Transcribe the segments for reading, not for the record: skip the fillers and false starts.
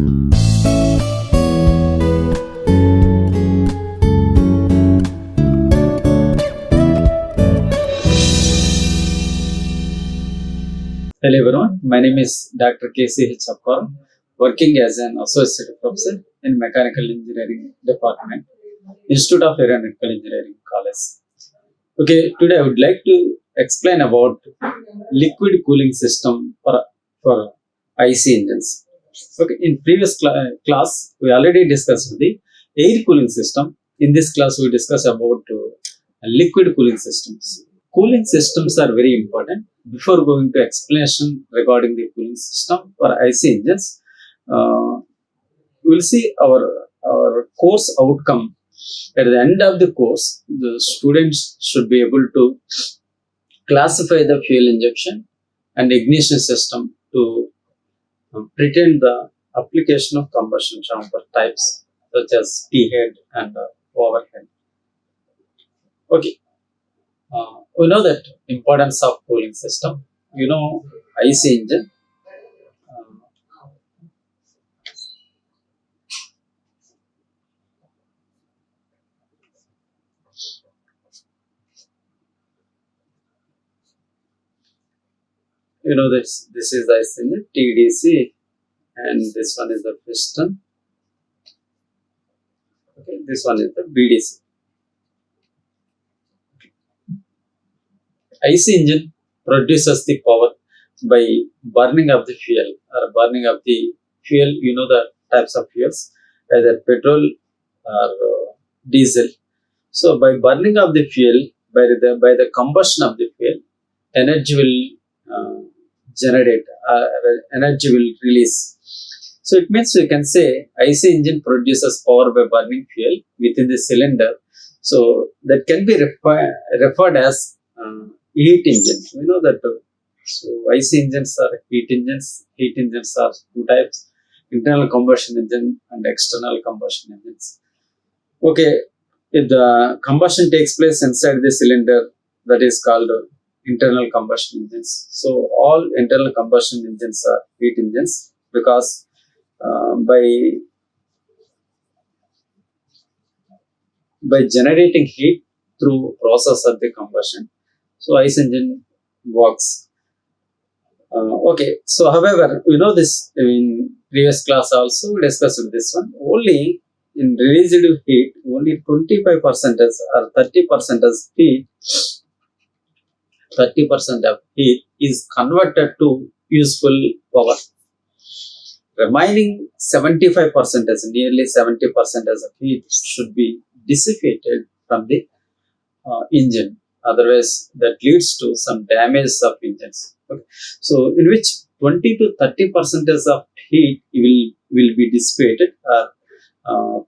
Hello everyone, my name is Dr. K.C.H. Apparao, working as an Associate Professor in Mechanical Engineering Department, Institute of Aeronautical Engineering College. Okay, today I would like to explain about liquid cooling system for IC engines. Okay, in previous class, we already discussed the air cooling system. In this class, we discuss about liquid cooling systems. Cooling systems are very important. Before going to explanation regarding the cooling system for IC engines, we will see our course outcome. At the end of the course, the students should be able to classify the fuel injection and ignition system to pretend the application of combustion chamber types such as T-head and overhead. Okay. We know that importance of cooling system. You know, IC engine. You know this is the IC engine, TDC, and this one is the piston. Okay, this one is the BDC. IC engine produces the power by burning of the fuel or burning of the fuel. You know the types of fuels, either petrol or diesel. So by burning of the fuel, by the combustion of the fuel, energy will generate, energy will release. So it means we can say IC engine produces power by burning fuel within the cylinder. So that can be referred as heat engine. We know that. So IC engines are heat engines. Heat engines are two types: internal combustion engine and external combustion engines. Okay, if the combustion takes place inside the cylinder, that is called internal combustion engines. So all internal combustion engines are heat engines because by generating heat through process of the combustion, so IC engine works. Okay, so however, we know this in previous class also we discussed this one. Only in released heat, only 25% or 30% of heat, 30% of heat is converted to useful power. Remaining 75%, nearly 70% of heat should be dissipated from the engine. Otherwise, that leads to some damage of engines. Okay. So, in which 20 to 30% of heat will be dissipated.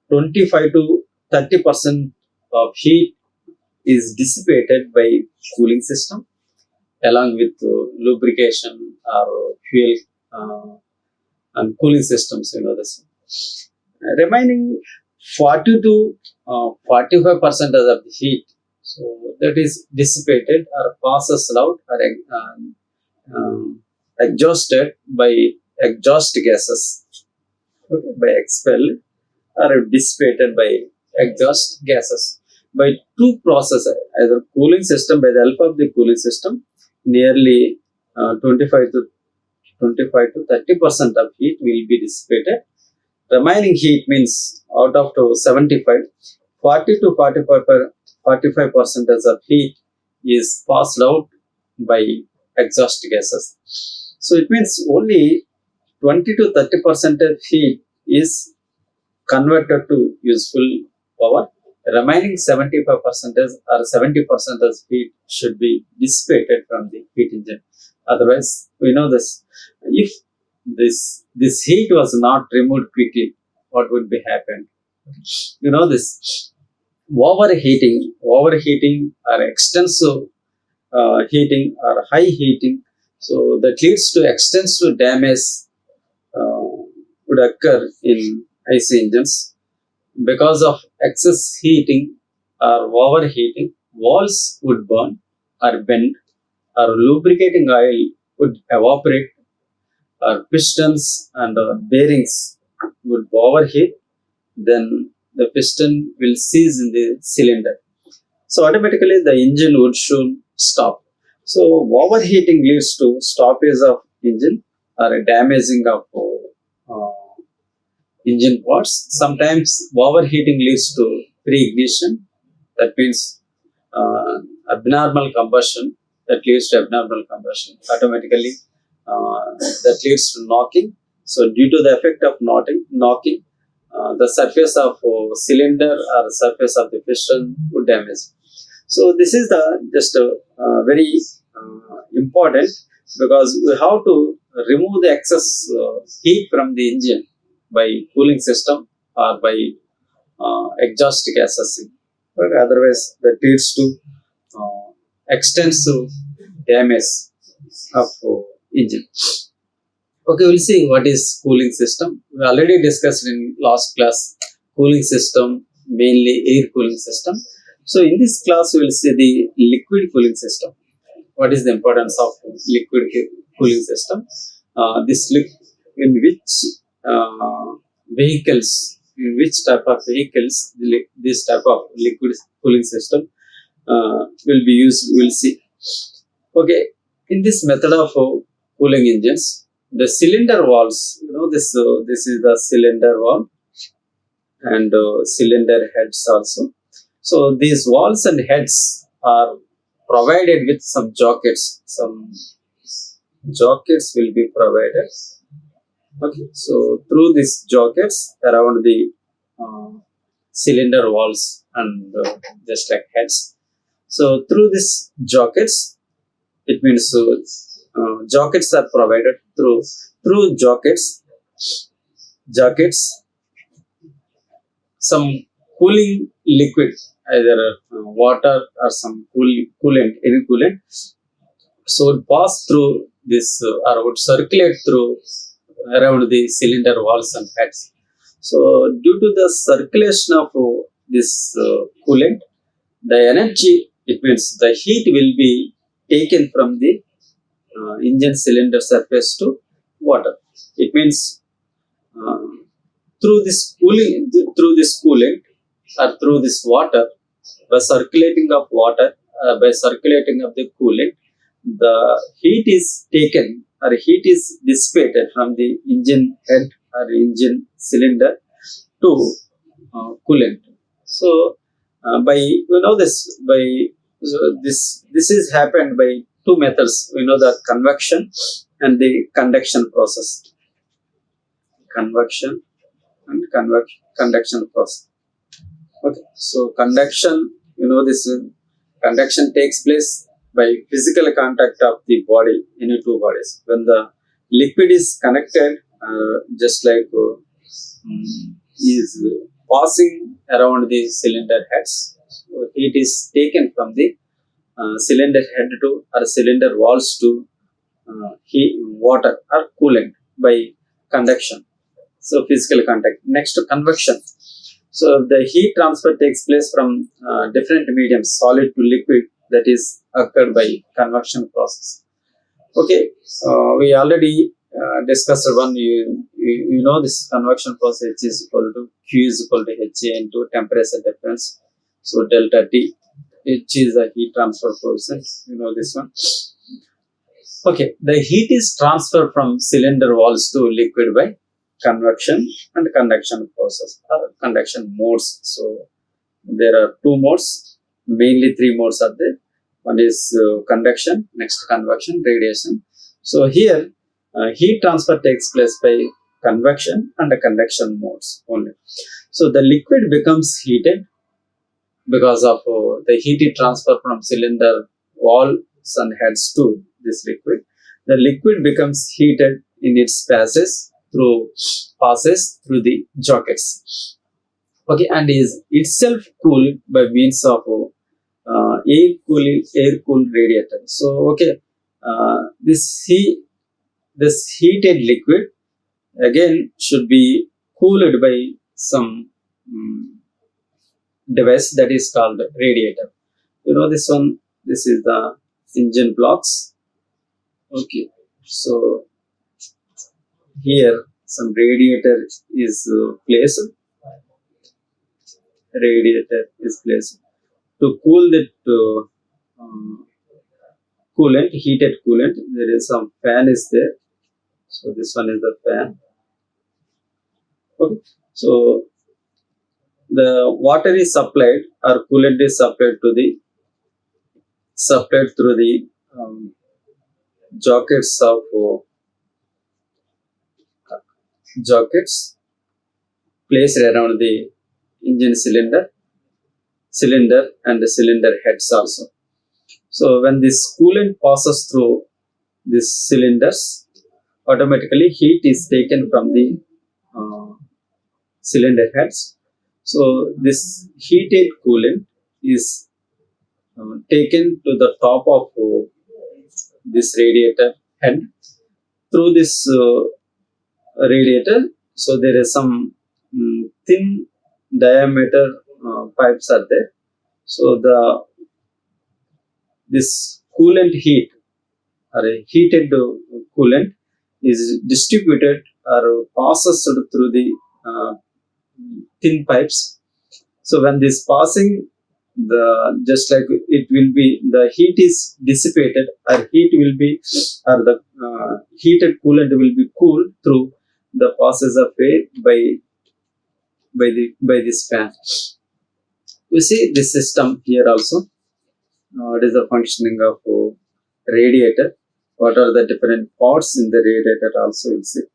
25 to 30% of heat is dissipated by cooling system, along with lubrication or fuel and cooling systems. You know this. Remaining 40 to 45% of the heat, so that is dissipated or passes out or exhausted by exhaust gases. Okay, by expelled or dissipated by exhaust gases. By two processes, either cooling system, by the help of the cooling system, nearly 25 to 30% of heat will be dissipated. Remaining heat means out of 75, 40 to 45% of heat is passed out by exhaust gases. So it means only 20 to 30% of heat is converted to useful power. Remaining 75% or 70% of heat should be dissipated from the heat engine. Otherwise, we know this. If this heat was not removed quickly, what would be happened? You know this. Overheating or extensive heating or high heating, so that leads to extensive damage would occur in IC engines. Because of excess heating or overheating, walls would burn or bend, or lubricating oil would evaporate, or pistons and bearings would overheat, then the piston will seize in the cylinder. So automatically the engine would soon stop. So overheating leads to stoppage of engine or damaging of engine parts. Sometimes overheating leads to pre-ignition. That means abnormal combustion. That leads to abnormal combustion. Automatically, that leads to knocking. So due to the effect of knocking, the surface of cylinder or surface of the piston would damage. So this is the just very important, because we have to remove the excess heat from the engine by cooling system or by exhaust gas assessing. But otherwise, that leads to extensive damage of engine. Okay, we'll see what is cooling system. We already discussed in last class cooling system, mainly air cooling system. So in this class, we will see the liquid cooling system. What is the importance of liquid cooling system? In which vehicles, in which type of vehicles this type of liquid cooling system will be used, we'll see. Okay, in this method of cooling engines, the cylinder walls, this is the cylinder wall and cylinder heads also. So these walls and heads are provided with some jockets. Some jockets will be provided. Okay, so through these jockets around the cylinder walls and just like heads. So through these jockets, it means jockets are provided through jockets. Some cooling liquid, either water or some coolant, any coolant, so it pass through this or would circulate through around the cylinder walls and heads. So due to the circulation of this coolant, the energy, it means the heat will be taken from the engine cylinder surface to water. It means through this coolant or through this water, by circulating of water, by circulating of the coolant, the heat is taken or heat is dissipated from the engine head or engine cylinder to coolant. So this is happened by two methods. We know the convection and the conduction process. Convection and conduction process. Okay, so conduction, this conduction takes place by physical contact of the body, any two bodies. When the liquid is connected, just like is passing around the cylinder heads, so heat is taken from the cylinder head to or cylinder walls to heat water or coolant by conduction. So physical contact. Next, convection. So the heat transfer takes place from different mediums, solid to liquid, that is occurred by convection process. Okay, we already discussed one. You know this convection process is equal to Q is equal to HA into temperature difference. So delta T, H is the heat transfer process. You know this one. Okay, the heat is transferred from cylinder walls to liquid by convection and conduction process or conduction modes. So there are two modes, mainly three modes are there. One is conduction, next convection, radiation. So here heat transfer takes place by convection and the conduction modes only. So the liquid becomes heated because of the heat transfer from cylinder walls and heads to this liquid. The liquid becomes heated in its passes through the jockets. Okay, and is itself cooled by means of air cooled radiator. So okay, this heated liquid again should be cooled by some device that is called radiator. You know this one. This is the engine blocks. Okay, so here some radiator is placed. Radiator is placed to cool that coolant, heated coolant. There is some fan is there. So this one is the fan. Okay. So the water is supplied or coolant is supplied through the jackets of jackets placed around the engine cylinder and the cylinder heads also. So when this coolant passes through these cylinders, automatically heat is taken from the cylinder heads. So this heated coolant is taken to the top of this radiator head through this radiator. So there is some thin diameter pipes are there. So this coolant heat or a heated coolant is distributed or passes through the thin pipes. So when this passing, the just like it will be the heat is dissipated or heat will be or the heated coolant will be cooled through the passes of air by this fan. You see this system here also. What is the functioning of radiator? What are the different parts in the radiator also we'll see.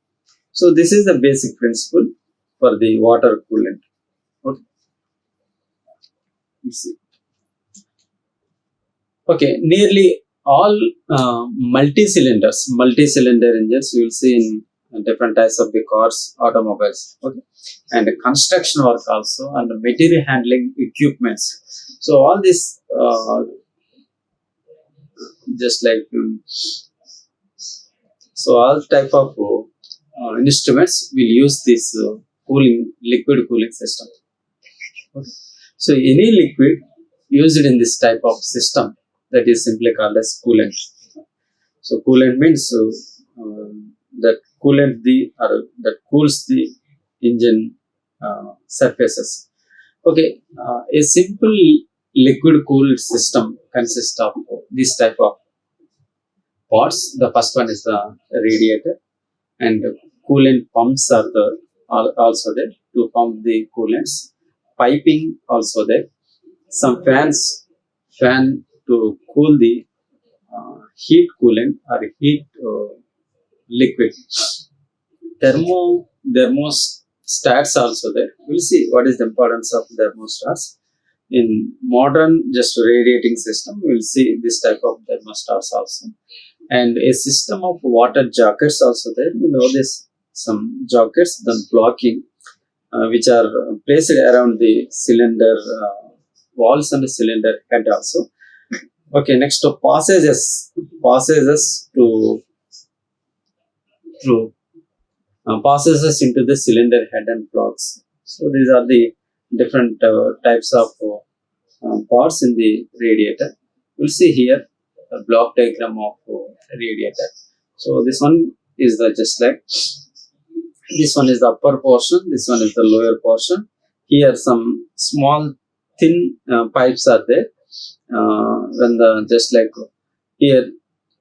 So this is the basic principle for the water coolant. Okay. Let's see. Okay, nearly all multi-cylinder engines you will see in different types of the cars, automobiles, okay, and construction work also, and material handling equipments. So all this just like so all type of instruments will use this liquid cooling system. Okay. So any liquid used in this type of system, that is simply called as coolant. So coolant means that that cools the engine surfaces. Okay, a simple liquid cooled system consists of this type of parts. The first one is the radiator, and coolant pumps are also there to pump the coolants. Piping also there. Some fan to cool the heat coolant or heat liquid. Thermostats also there. We'll see what is the importance of thermostats. In modern just radiating system, we'll see this type of thermostats also. And a system of water jackets also there. You know this, some jackets, then blocking, which are placed around the cylinder walls and the cylinder head also. Okay, next to passages passages into the cylinder head and blocks. So these are the different types of parts in the radiator. We'll see here a block diagram of radiator. So this one is the just like this one is the upper portion, this one is the lower portion. Here some small thin pipes are there. When the just like here,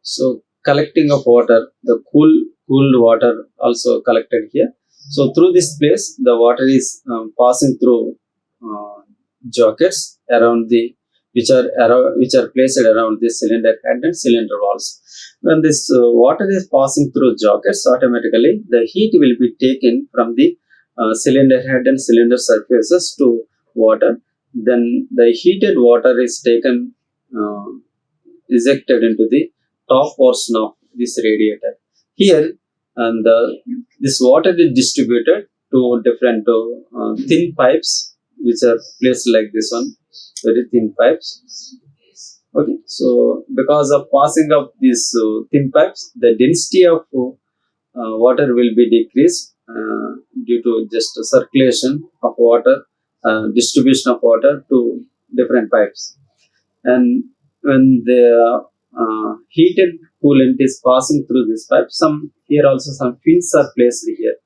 so collecting of water, the cooled water also collected here. So through this place, the water is passing through jackets around the which are placed around the cylinder head and cylinder walls. When this water is passing through jackets, automatically the heat will be taken from the cylinder head and cylinder surfaces to water. Then the heated water is taken, ejected into the top portion of this radiator. Here, and this water is distributed to different thin pipes, which are placed like this one, very thin pipes. Okay, so because of passing of these thin pipes, the density of water will be decreased due to just circulation of water, distribution of water to different pipes. And when the heated coolant is passing through this pipe, here also some fins are placed here.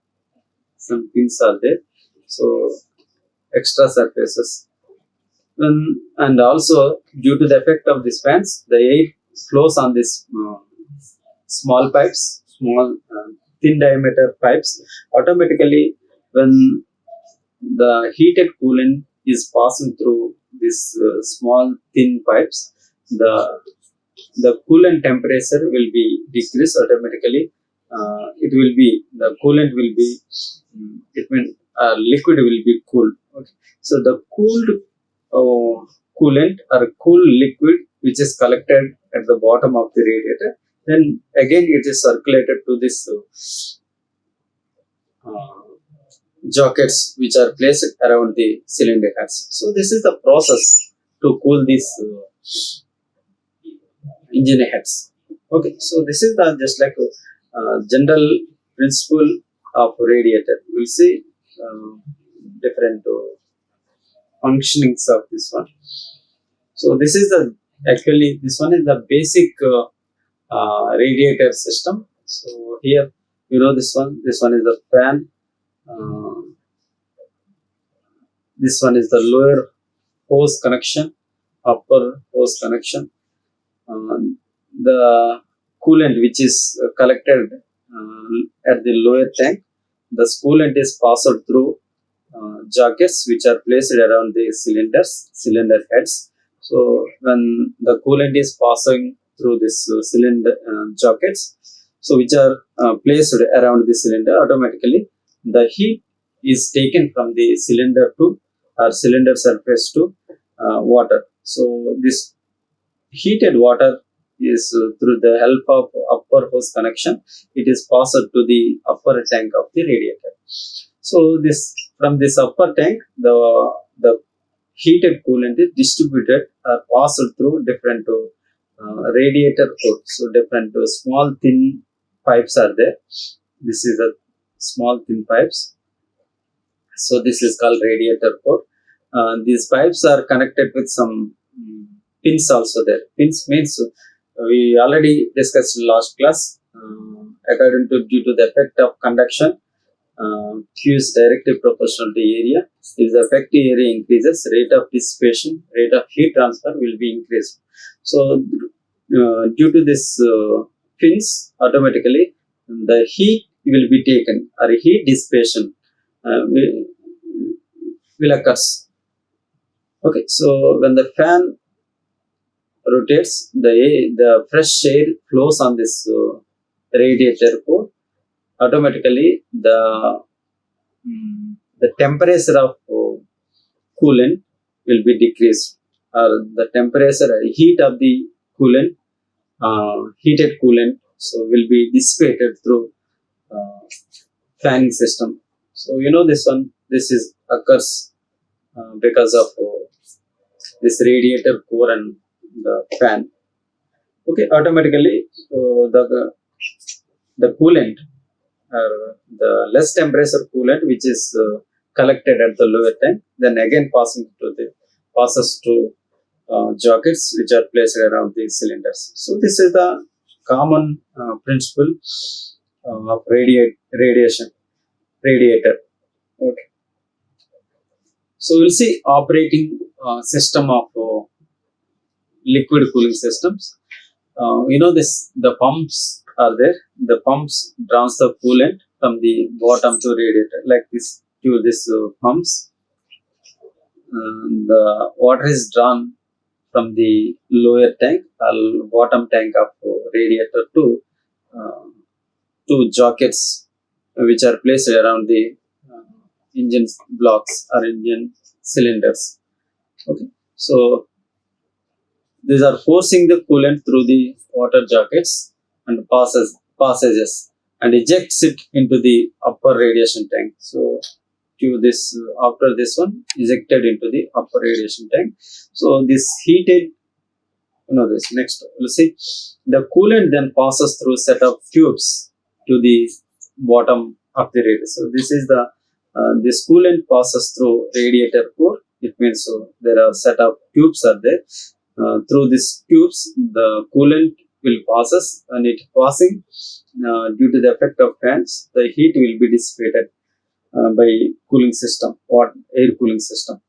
some pins are there. So extra surfaces. And also due to the effect of these fans, the air flows on this small pipes, small thin diameter pipes. Automatically, when the heated coolant is passing through these small thin pipes, the coolant temperature will be decreased automatically. It will be the coolant will be it mean liquid will be cooled. Okay. So the cooled coolant or cool liquid which is collected at the bottom of the radiator, then again it is circulated to this uh, jackets which are placed around the cylinder heads. So this is the process to cool these engine heads. Okay, so this is the just like a general principle of radiator. We'll see different functionings of this one. So this is the actually this one is the basic radiator system. So here you know this one. This one is the fan. Uh, this one is the lower hose connection, upper hose connection. The coolant which is collected at the lower tank, the coolant is passed through jackets which are placed around the cylinder heads. So when the coolant is passing through this cylinder jackets, so which are placed around the cylinder, automatically the heat is taken from the cylinder to or cylinder surface to water. So this heated water is through the help of upper hose connection, it is passed to the upper tank of the radiator. So this from this upper tank, the heated coolant is distributed or passed through different radiator core. So different small thin pipes are there. This is a small thin pipes. So this is called radiator core. These pipes are connected with some pins also there. Pins means we already discussed last class. According to due to the effect of conduction, Q is directly proportional to area. If the effective area increases, rate of dissipation, rate of heat transfer will be increased. So due to this pins, automatically the heat will be taken or heat dissipation will occurs. Okay, so when the fan rotates, the fresh air flows on this radiator core. Automatically, the temperature of coolant will be decreased, or the temperature heat of the coolant, heated coolant, so will be dissipated through uh, fanning system. So you know this one. This is occurs because of this radiator core and the fan. Okay, automatically, so the coolant, the less temperature coolant which is collected at the lower tank, then again passes to jackets which are placed around the cylinders. So this is the common principle of radiator. Okay. So we'll see operating system of liquid cooling systems. You know this, the pumps are there. The pumps draws the coolant from the bottom to radiator like this to this pumps. The water is drawn from the lower tank or bottom tank of radiator uh, to jackets which are placed around the engine blocks or engine cylinders. Okay, so these are forcing the coolant through the water jackets and passages and ejects it into the upper radiation tank. So to this after this one ejected into the upper radiation tank. So this heated, you know, this next we'll see the coolant then passes through set of tubes to the bottom of the radiator. So this is the this coolant passes through radiator core. It means so there are set of tubes are there. Through these tubes, the coolant will passes, and it passing due to the effect of fans, the heat will be dissipated. by cooling system or air cooling system.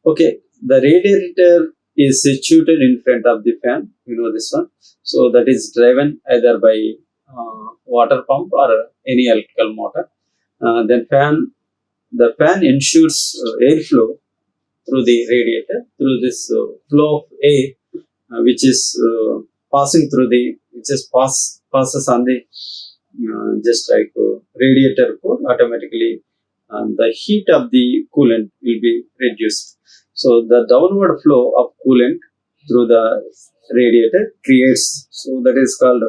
Okay, the radiator is situated in front of the fan. You know this one. So that is driven either by water pump or any electrical motor. Then the fan ensures airflow through the radiator, through this flow of air which is passing through the, which is passes on the just like radiator core. Automatically the heat of the coolant will be reduced. So the downward flow of coolant through the radiator creates, so that is called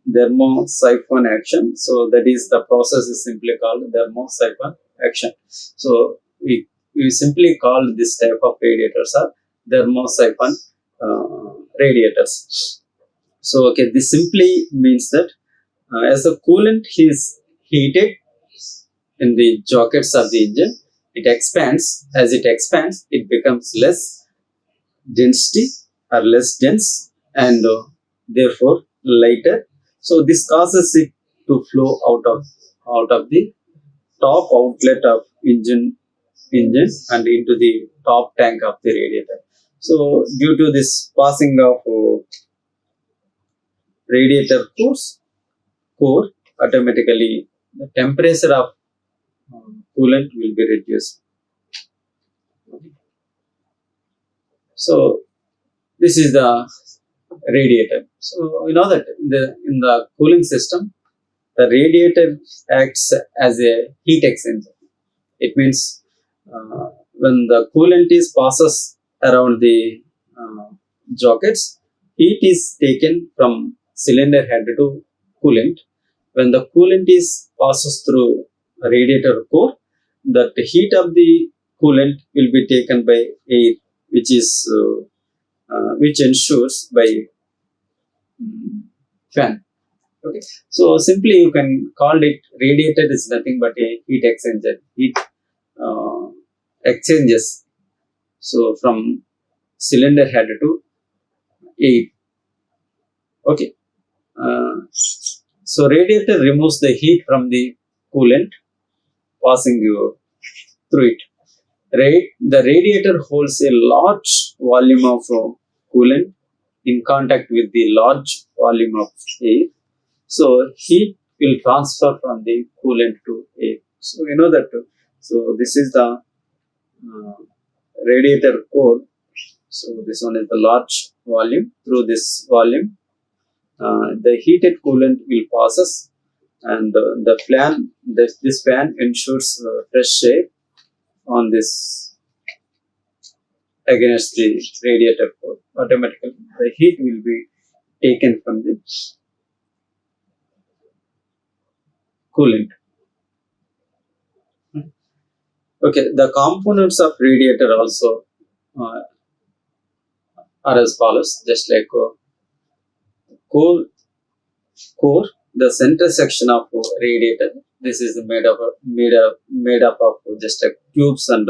thermosiphon action. So that is, the process is simply called thermosiphon action. So we simply call this type of radiators are thermosiphon radiators. So okay, this simply means that as the coolant is heated in the jackets of the engine, it expands. As it expands, it becomes less density or less dense, and therefore lighter. So this causes it to flow out of the top outlet of engine and into the top tank of the radiator. So due to this passing of radiator core, automatically the temperature of coolant will be reduced. So this is the radiator. So you know that in the cooling system, the radiator acts as a heat exchanger. It means when the coolant is passes around the uh, jackets, heat is taken from cylinder head to coolant. When the coolant is passes through a radiator core, that the heat of the coolant will be taken by air, which is which ensures by fan. Okay, so simply you can call it radiator is nothing but a heat exchanger. Heat uh, exchanges so from cylinder head to air. Okay, uh, so radiator removes the heat from the coolant passing through it. The radiator holds a large volume of coolant in contact with the large volume of air. So heat will transfer from the coolant to air. So you know that. So this is the uh, radiator core. So this one is the large volume. Through this volume, the heated coolant will passes, and this fan ensures fresh air on this against the radiator core. Automatically, the heat will be taken from the coolant. Okay, the components of radiator also uh, are as follows. Just like core, core, the center section of radiator. This is made up of just like tubes and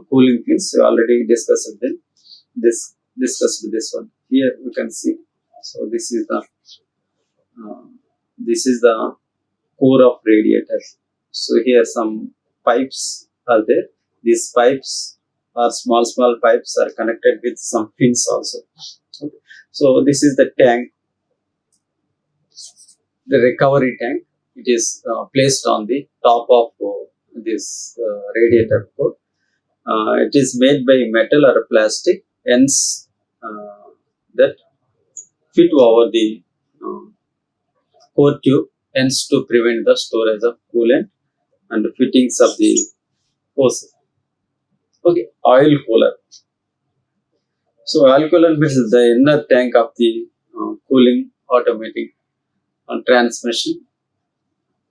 cooling fins. We already discussed them. Discussed this one. Here we can see. So uh, this is the core of radiator. So here some pipes are there. These pipes are small pipes are connected with some fins also. Okay. So this is the tank, the recovery tank. It is placed on the top of this radiator core. It is made by metal or plastic ends that fit over the uh, core tube ends to prevent the storage of coolant and fittings of the hose. Okay, oil cooler. So oil cooler means the inner tank of the cooling automatic transmission.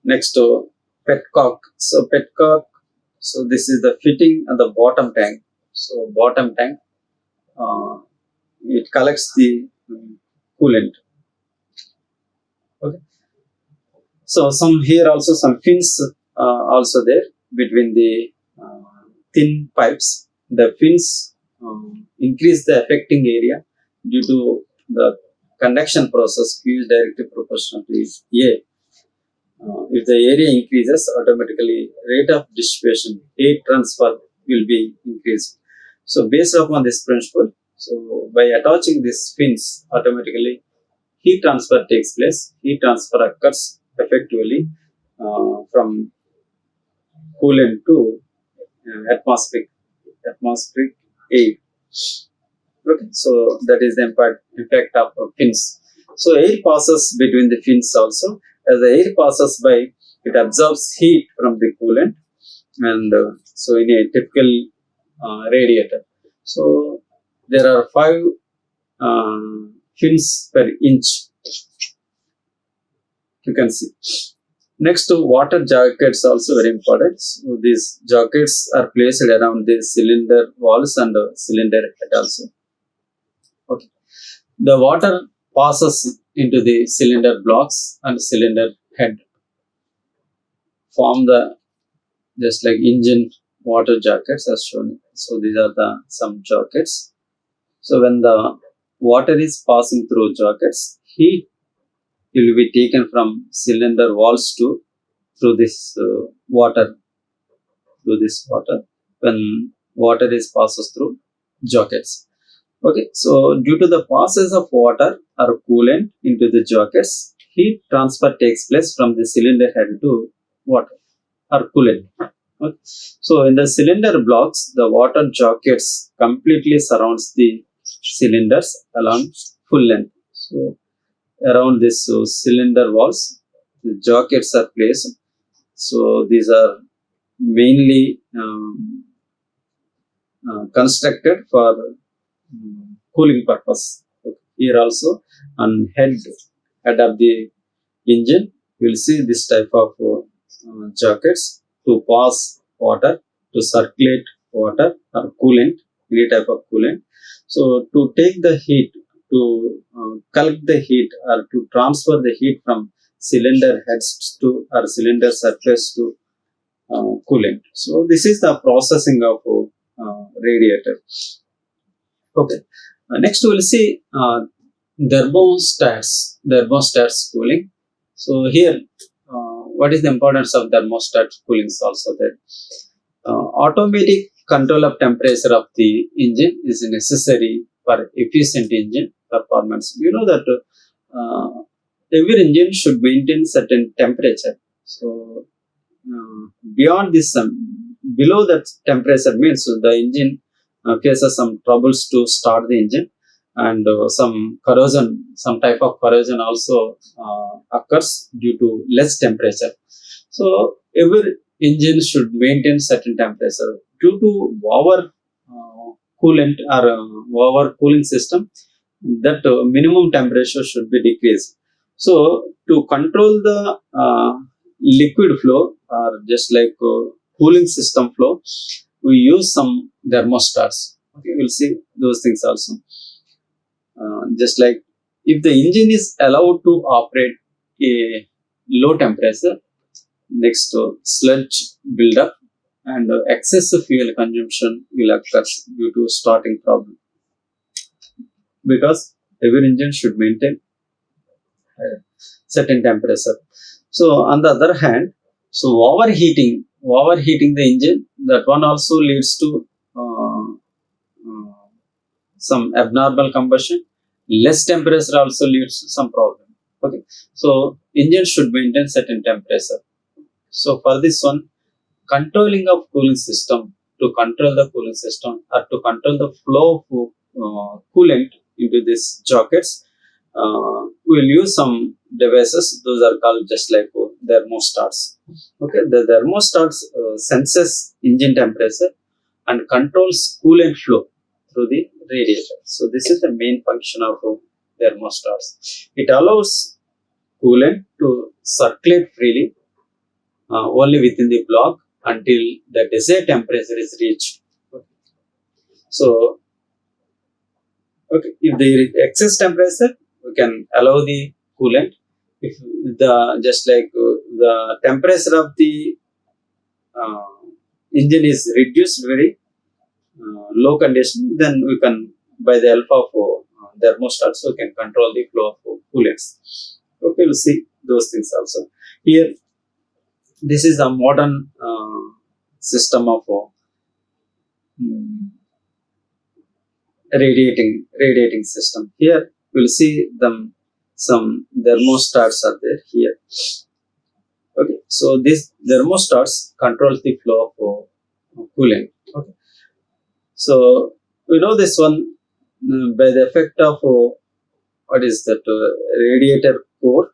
Next to petcock. So petcock. So this is the fitting and the bottom tank. So bottom tank, uh, it collects the coolant. Okay. So some here also some fins also there between the thin pipes. The fins increase the affecting area due to the conduction process Q is directly proportional to A. if the area increases, automatically rate of distribution, heat transfer will be increased. So based upon this principle, so by attaching these fins, automatically heat transfer takes place. Heat transfer occurs effectively from coolant to atmospheric air. Okay, so that is the impact of fins. So air passes between the fins also. As the air passes by, it absorbs heat from the coolant, and so in a typical radiator, so there are 5 fins per inch. You can see. Next, water jackets also very important. So these jackets are placed around the cylinder walls and cylinder head also. Okay. The water passes into the cylinder blocks and cylinder head, form the just like engine water jackets as shown. So these are the some jackets. So when the water is passing through jackets, heat will be taken from cylinder walls to through this water when water is passes through jackets. Okay, so due to the passage of water or coolant into the jackets, heat transfer takes place from the cylinder head to water or coolant. Okay. So in the cylinder blocks, the water jackets completely surrounds the cylinders along full length. So around this cylinder walls, the jackets are placed. So these are mainly constructed for cooling purpose. Okay. Here also on head of the engine, we will see this type of jackets to pass water, to circulate water or coolant, any type of coolant. So to take the heat, to collect the heat or to transfer the heat from cylinder heads to or cylinder surface to coolant. So this is the processing of radiator. Okay. Next we will see thermostats cooling. So here, what is the importance of thermostat cooling is also there. Automatic control of temperature of the engine is necessary for efficient engine performance. You know that every engine should maintain certain temperature. So beyond this, below that temperature means the engine faces some troubles to start the engine, and some corrosion, some type of corrosion also occurs due to less temperature. So every engine should maintain certain temperature. Due to our coolant or our cooling system, that minimum temperature should be decreased. So to control the liquid flow or just like cooling system flow, we use some thermostats. Okay, we'll see those things also. Just like if the engine is allowed to operate a low temperature, next sludge buildup and excessive fuel consumption will occur due to starting problem, because every engine should maintain certain temperature. So on the other hand, so overheating the engine, that one also leads to uh, some abnormal combustion. Less temperature also leads to some problem. Okay, so engine should maintain certain temperature. So for this one, controlling of cooling system, to control the cooling system or to control the flow of coolant into these jackets, we'll use some devices. Those are called just like thermostats. Okay, the thermostats senses engine temperature and controls coolant flow through the radiator. So this is the main function of thermostats. It allows coolant to circulate freely only within the block until the desired temperature is reached. Okay. So, okay, if there is excess temperature, we can allow the coolant. If the just like the temperature of the uh, engine is reduced very low condition, then we can, by the help of thermostat, so we can control the flow of coolants. Okay, we'll see those things also. Here This is a modern system of radiating system. Here we'll see them, some thermostats are there here. Okay, so these thermostats control the flow of coolant. Okay, so we know this one by the effect of what is that radiator core.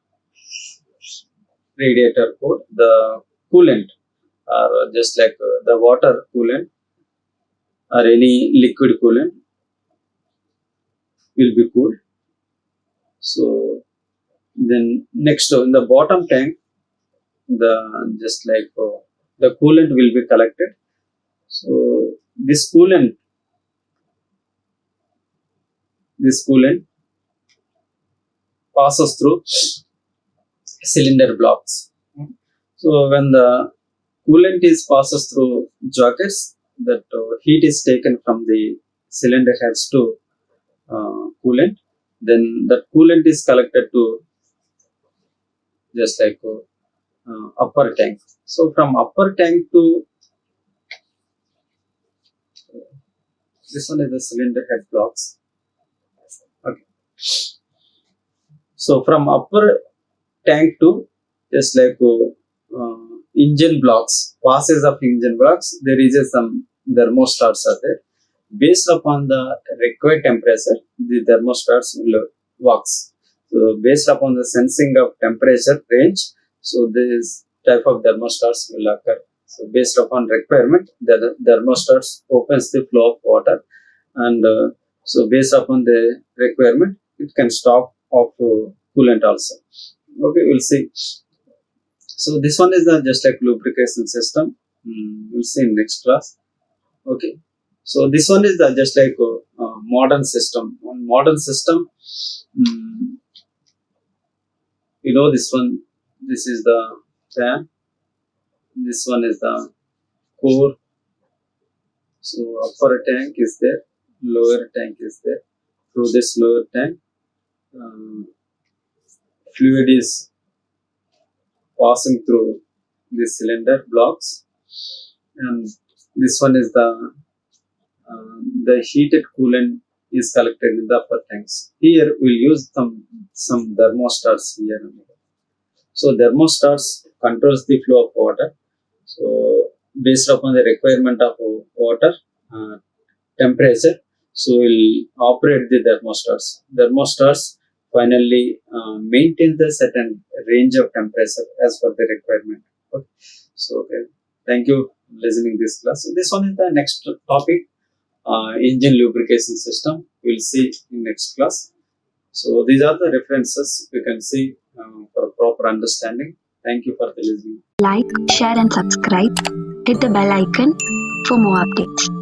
The coolant or just like the water coolant or any liquid coolant will be cooled. So then next in the bottom tank, the just like the coolant will be collected. So this coolant passes through cylinder blocks. So when the coolant is passes through jackets, that heat is taken from the cylinder heads to coolant. Then that coolant is collected to just like upper tank. So from upper tank to this one is the cylinder head blocks. Okay. So from upper tank to just like engine blocks, passes of engine blocks, there is some thermostats are there. Based upon the required temperature, the thermostats will works. So based upon the sensing of temperature range, so this type of thermostats will occur. So based upon requirement, the thermostats opens the flow of water, and so based upon the requirement, it can stop of coolant also. Okay, we'll see. So this one is the just like lubrication system. We'll see in next class. Okay. So this one is the just like modern system. One modern system, you know this one. This is the fan. This one is the core. So upper tank is there, lower tank is there. Through this lower tank, fluid is passing through the cylinder blocks, and this one is the heated coolant is collected in the upper tanks. Here we'll use some thermostats here. So thermostats controls the flow of water. So based upon the requirement of water temperature, so we'll operate the thermostats. Thermostats finally maintain the certain range of temperature as per the requirement. Okay. So okay. Thank you for listening this class. So this one is the next topic, engine lubrication system. We'll see in next class. So these are the references we can see for proper understanding. Thank you for the listening. Like, share and subscribe. Hit the bell icon for more updates.